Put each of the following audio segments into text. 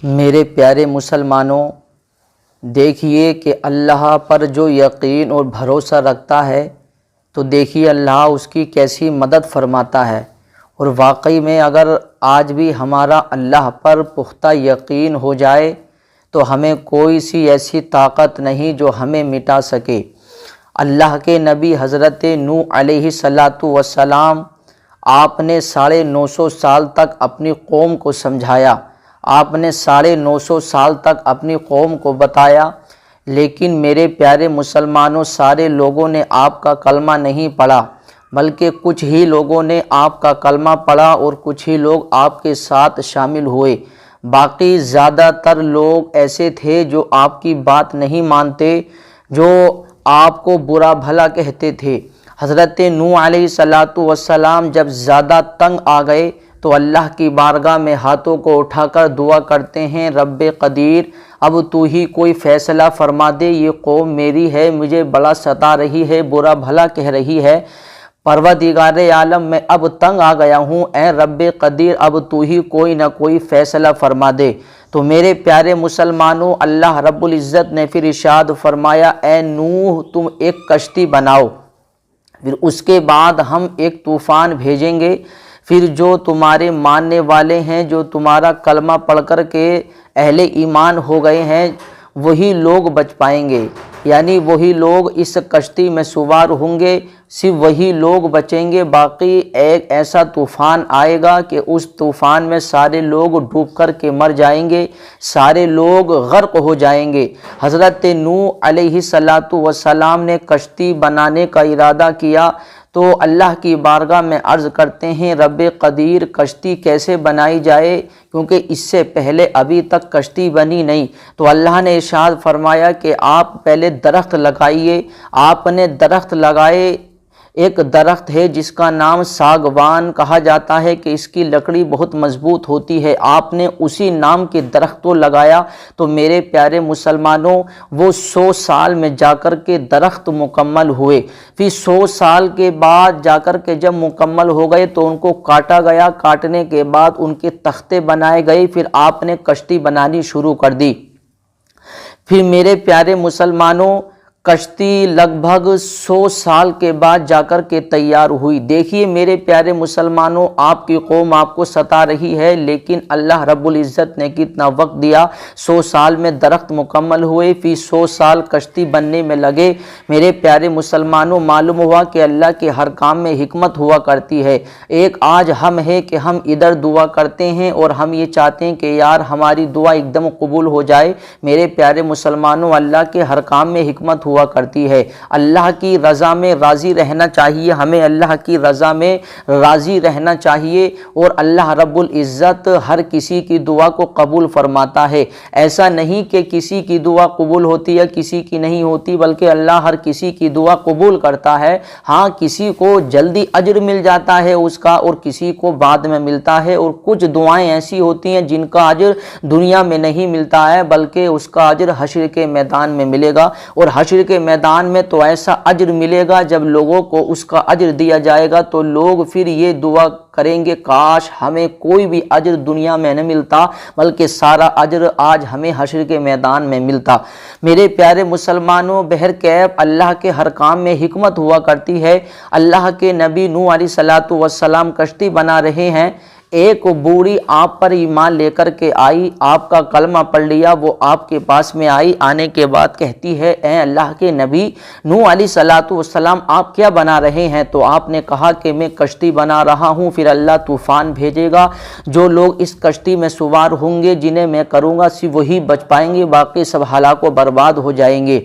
میرے پیارے مسلمانوں، دیکھیے کہ اللہ پر جو یقین اور بھروسہ رکھتا ہے تو دیکھیے اللہ اس کی کیسی مدد فرماتا ہے۔ اور واقعی میں اگر آج بھی ہمارا اللہ پر پختہ یقین ہو جائے تو ہمیں کوئی سی ایسی طاقت نہیں جو ہمیں مٹا سکے۔ اللہ کے نبی حضرت نوح علیہ السلام آپ نے 950 سال تک اپنی قوم کو سمجھایا، آپ نے 950 سال تک اپنی قوم کو بتایا، لیکن میرے پیارے مسلمانوں، سارے لوگوں نے آپ کا کلمہ نہیں پڑھا، بلکہ کچھ ہی لوگوں نے آپ کا کلمہ پڑھا اور کچھ ہی لوگ آپ کے ساتھ شامل ہوئے۔ باقی زیادہ تر لوگ ایسے تھے جو آپ کی بات نہیں مانتے، جو آپ کو برا بھلا کہتے تھے۔ حضرت نوح علیہ السلام جب زیادہ تنگ آ گئے تو اللہ کی بارگاہ میں ہاتھوں کو اٹھا کر دعا کرتے ہیں، رب قدیر اب تو ہی کوئی فیصلہ فرما دے، یہ قوم میری ہے، مجھے بڑا ستا رہی ہے، برا بھلا کہہ رہی ہے، پروردگار عالم میں اب تنگ آ گیا ہوں، اے رب قدیر اب تو ہی کوئی نہ کوئی فیصلہ فرما دے۔ تو میرے پیارے مسلمانوں، اللہ رب العزت نے پھر ارشاد فرمایا، اے نوح تم ایک کشتی بناؤ، پھر اس کے بعد ہم ایک طوفان بھیجیں گے، پھر جو تمہارے ماننے والے ہیں، جو تمہارا کلمہ پڑھ کر کے اہل ایمان ہو گئے ہیں، وہی لوگ بچ پائیں گے، یعنی وہی لوگ اس کشتی میں سوار ہوں گے، صرف وہی لوگ بچیں گے۔ باقی ایک ایسا طوفان آئے گا کہ اس طوفان میں سارے لوگ ڈوب کر کے مر جائیں گے، سارے لوگ غرق ہو جائیں گے۔ حضرت نوح علیہ السلام نے کشتی بنانے کا ارادہ کیا تو اللہ کی بارگاہ میں عرض کرتے ہیں، رب قدیر کشتی کیسے بنائی جائے، کیونکہ اس سے پہلے ابھی تک کشتی بنی نہیں۔ تو اللہ نے ارشاد فرمایا کہ آپ پہلے درخت لگائیے۔ آپ نے درخت لگائے، ایک درخت ہے جس کا نام ساگوان کہا جاتا ہے کہ اس کی لکڑی بہت مضبوط ہوتی ہے، آپ نے اسی نام کے درخت کو لگایا تو میرے پیارے مسلمانوں وہ 100 سال میں جا کر کے درخت مکمل ہوئے۔ پھر 100 سال کے بعد جا کر کے جب مکمل ہو گئے تو ان کو کاٹا گیا، کاٹنے کے بعد ان کے تختے بنائے گئے، پھر آپ نے کشتی بنانی شروع کر دی۔ پھر میرے پیارے مسلمانوں کشتی لگ بھگ 100 سال کے بعد جا کر کے تیار ہوئی۔ دیکھیے میرے پیارے مسلمانوں، آپ کی قوم آپ کو ستا رہی ہے، لیکن اللہ رب العزت نے کتنا وقت دیا، 100 سال میں درخت مکمل ہوئے، پھر 100 سال کشتی بننے میں لگے۔ میرے پیارے مسلمانوں معلوم ہوا کہ اللہ کے ہر کام میں حکمت ہوا کرتی ہے۔ ایک آج ہم ہے کہ ہم ادھر دعا کرتے ہیں اور ہم یہ چاہتے ہیں کہ یار ہماری دعا ایک دم قبول ہو جائے۔ میرے پیارے مسلمانوں اللہ کے ہر کام میں حکمت ہوا کرتی ہے۔ اللہ کی رضا میں راضی رہنا چاہیے، ہمیں اللہ کی رضا میں راضی رہنا چاہیے، اور اللہ رب العزت ہر کسی کی دعا کو قبول فرماتا ہے۔ ایسا نہیں کہ کسی کی دعا قبول ہوتی ہے کسی کی نہیں ہوتی، بلکہ اللہ ہر کسی کی دعا قبول کرتا ہے۔ ہاں کسی کو جلدی اجر مل جاتا ہے اس کا، اور کسی کو بعد میں ملتا ہے، اور کچھ دعائیں ایسی ہوتی ہیں جن کا اجر دنیا میں نہیں ملتا ہے بلکہ اس کا اجر حشر کے میدان میں ملے گا، اور حشر کے میدان میں تو ایسا اجر ملے گا جب لوگوں کو اس کا اجر دیا جائے گا تو لوگ پھر یہ دعا کریں گے، کاش ہمیں کوئی بھی اجر دنیا میں نہ ملتا بلکہ سارا اجر آج ہمیں حشر کے میدان میں ملتا۔ میرے پیارے مسلمانوں بہرکیف اللہ کے ہر کام میں حکمت ہوا کرتی ہے۔ اللہ کے نبی نوح علیہ السلام کشتی بنا رہے ہیں، ایک بوڑھی آپ پر ایمان لے کر کے آئی، آپ کا کلمہ پڑھ لیا، وہ آپ کے پاس میں آئی، آنے کے بعد کہتی ہے، اے اللہ کے نبی نوح علیہ السلام آپ کیا بنا رہے ہیں؟ تو آپ نے کہا کہ میں کشتی بنا رہا ہوں، پھر اللہ طوفان بھیجے گا، جو لوگ اس کشتی میں سوار ہوں گے جنہیں میں کروں گا صرف وہی بچ پائیں گے، باقی سب ہلاک و برباد ہو جائیں گے۔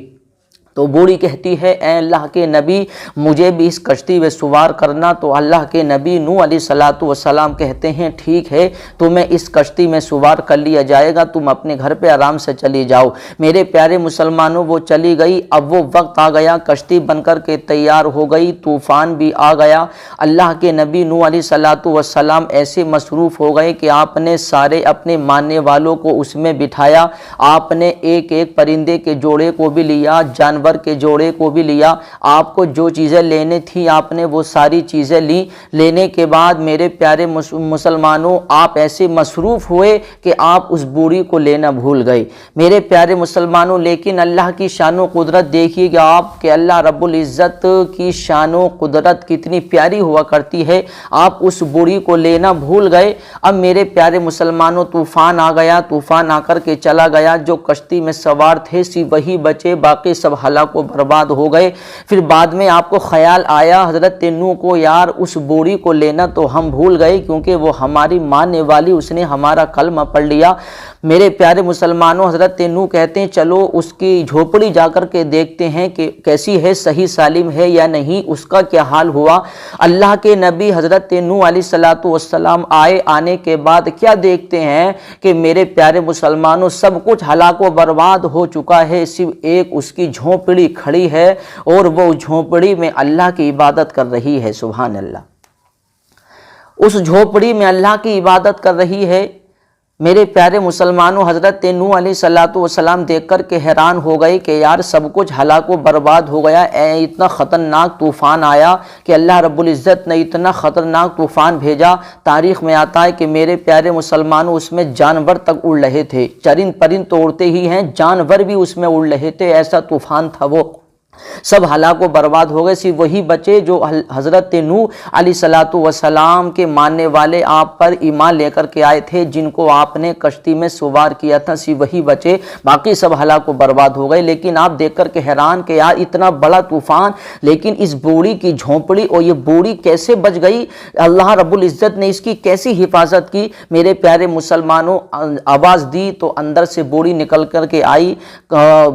تو بوڑھی کہتی ہے، اے اللہ کے نبی مجھے بھی اس کشتی میں سوار کرنا۔ تو اللہ کے نبی نوح علیہ السلام کہتے ہیں، ٹھیک ہے تمہیں اس کشتی میں سوار کر لیا جائے گا، تم اپنے گھر پہ آرام سے چلی جاؤ۔ میرے پیارے مسلمانوں وہ چلی گئی، اب وہ وقت آ گیا، کشتی بن کر کے تیار ہو گئی، طوفان بھی آ گیا۔ اللہ کے نبی نوح علیہ السلام ایسے مصروف ہو گئے کہ آپ نے سارے اپنے ماننے والوں کو اس میں بٹھایا، آپ نے ایک ایک پرندے کے جوڑے کو بھی لیا، جانور جانور کے جوڑے کو بھی لیا، آپ کو جو چیزیں لینے تھیں آپ نے وہ ساری چیزیں لی۔ لینے کے بعد میرے پیارے مسلمانوں آپ ایسے مصروف ہوئے کہ آپ اس بوڑھی کو لینا بھول گئے میرے پیارے مسلمانوں۔ لیکن اللہ کی شان و قدرت دیکھیے گا آپ کہ اللہ رب العزت کی شان و قدرت کتنی پیاری ہوا کرتی ہے، آپ اس بوڑھی کو لینا بھول گئے۔ اب میرے پیارے مسلمانوں طوفان آ گیا، طوفان آ کر کے چلا گیا، جو کشتی میں سوار تھے صرف وہی بچے، باقی سب ہلاک و برباد ہو گئے۔ پھر بعد میں آپ کو خیال آیا حضرت نوح کو، یار اس بوڑھی کو لینا تو ہم بھول گئے کیونکہ وہ ہماری ماننے والی، اس نے ہمارا کلمہ پڑھ لیا۔ میرے پیارے مسلمانوں حضرت نوح کہتے ہیں چلو اس کی جھوپڑی جا کر کے دیکھتے ہیں کہ کیسی ہے، صحیح سالم ہے یا نہیں، اس کا کیا حال ہوا۔ اللہ کے نبی حضرت نوح علیہ السلام آئے، آنے کے بعد کیا دیکھتے ہیں کہ میرے پیارے مسلمانوں سب کچھ ہلاک و برباد ہو چکا ہے، صرف ایک اس کی جھونپڑی کھڑی ہے اور وہ جھونپڑی میں اللہ کی عبادت کر رہی ہے۔ سبحان اللہ، اس جھونپڑی میں اللہ کی عبادت کر رہی ہے۔ میرے پیارے مسلمانوں حضرت نوح علیہ السلام دیکھ کر کے حیران ہو گئے کہ یار سب کچھ ہلاک و برباد ہو گیا، اتنا خطرناک طوفان آیا کہ اللہ رب العزت نے اتنا خطرناک طوفان بھیجا۔ تاریخ میں آتا ہے کہ میرے پیارے مسلمانوں اس میں جانور تک اڑ رہے تھے، چرند پرند تو اڑتے ہی ہیں، جانور بھی اس میں اڑ رہے تھے، ایسا طوفان تھا وہ، سب ہلاک و برباد ہو گئے، صرف وہی بچے جو حضرت نوح علیہ السلام کے ماننے والے، آپ پر ایمان لے کر کے آئے تھے، جن کو آپ نے کشتی میں سوار کیا تھا، صرف وہی بچے، باقی سب ہلاک و برباد ہو گئے۔ لیکن آپ دیکھ کر کے حیران کہ یار اتنا بڑا طوفان، لیکن اس بوڑھی کی جھونپڑی اور یہ بوڑھی کیسے بچ گئی، اللہ رب العزت نے اس کی کیسی حفاظت کی۔ میرے پیارے مسلمانوں آواز دی تو اندر سے بوڑھی نکل کر کے آئی،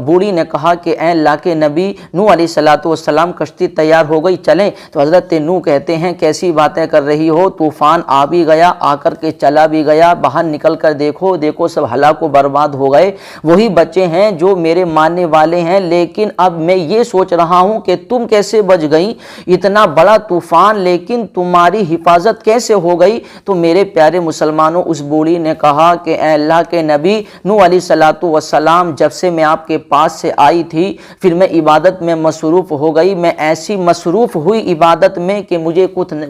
بوڑھی نے کہا کہ اے اللہ کے نبی نوح علیہ السلام کشتی تیار ہو گئی، چلیں۔ تو حضرت نوح کہتے ہیں کیسی باتیں کر رہی ہو، طوفان آ بھی گیا، آ کر کے چلا بھی گیا، باہر نکل کر دیکھو سب ہلاک و برباد ہو گئے، وہی بچے ہیں جو میرے ماننے والے ہیں، لیکن اب میں یہ سوچ رہا ہوں کہ تم کیسے بچ گئی، اتنا بڑا طوفان لیکن تمہاری حفاظت کیسے ہو گئی۔ تو میرے پیارے مسلمانوں اس بوڑھی نے کہا کہ اے اللہ کے نبی نوح علیہ السلام، جب سے میں آپ کے پاس سے آئی تھی پھر میں عبادت میں مصروف ہو گئی، میں ایسی مصروف ہوئی عبادت میں کہ مجھے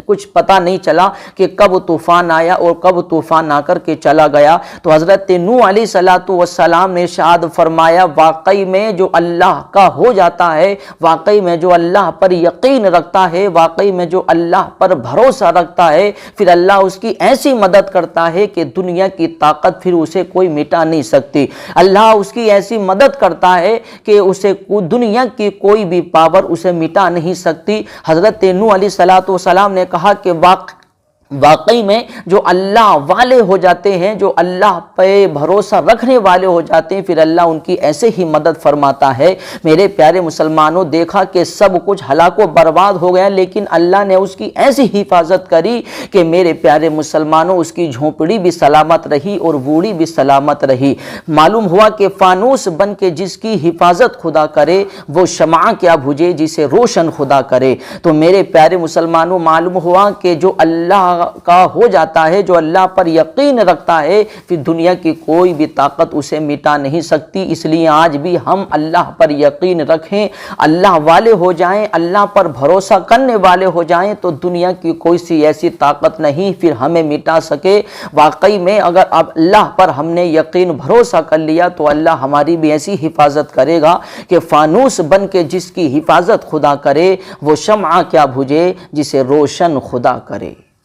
کچھ پتہ نہیں چلا کہ کب طوفان آیا اور کب طوفان آ کر کے چلا گیا۔ تو حضرت نوح علیہ السلام نے ارشاد فرمایا واقعی میں جو اللہ کا ہو جاتا ہے، واقعی میں جو اللہ پر یقین رکھتا ہے، واقعی میں جو اللہ پر بھروسہ رکھتا ہے، پھر اللہ اس کی ایسی مدد کرتا ہے کہ دنیا کی طاقت پھر اسے کوئی مٹا نہیں سکتی، اللہ اس کی ایسی مدد کرتا ہے کہ اسے دنیا کی کوئی بھی پاور اسے مٹا نہیں سکتی۔ حضرت نوح علیہ السلام نے کہا کہ واقعی میں جو اللہ والے ہو جاتے ہیں، جو اللہ پہ بھروسہ رکھنے والے ہو جاتے ہیں، پھر اللہ ان کی ایسے ہی مدد فرماتا ہے۔ میرے پیارے مسلمانوں دیکھا کہ سب کچھ ہلاک و برباد ہو گیا، لیکن اللہ نے اس کی ایسی حفاظت کری کہ میرے پیارے مسلمانوں اس کی جھونپڑی بھی سلامت رہی اور بوڑھی بھی سلامت رہی۔ معلوم ہوا کہ فانوس بن کے جس کی حفاظت خدا کرے وہ شمع کیا بجھے جسے روشن خدا کرے۔ تو میرے پیارے مسلمانوں معلوم ہوا کہ جو اللہ کا ہو جاتا ہے، جو اللہ پر یقین رکھتا ہے، پھر دنیا کی کوئی بھی طاقت اسے مٹا نہیں سکتی۔ اس لیے آج بھی ہم اللہ پر یقین رکھیں، اللہ والے ہو جائیں، اللہ پر بھروسہ کرنے والے ہو جائیں تو دنیا کی کوئی سی ایسی طاقت نہیں پھر ہمیں مٹا سکے۔ واقعی میں اگر اب اللہ پر ہم نے یقین بھروسہ کر لیا تو اللہ ہماری بھی ایسی حفاظت کرے گا کہ فانوس بن کے جس کی حفاظت خدا کرے وہ شمع کیا بجھے جسے روشن خدا کرے۔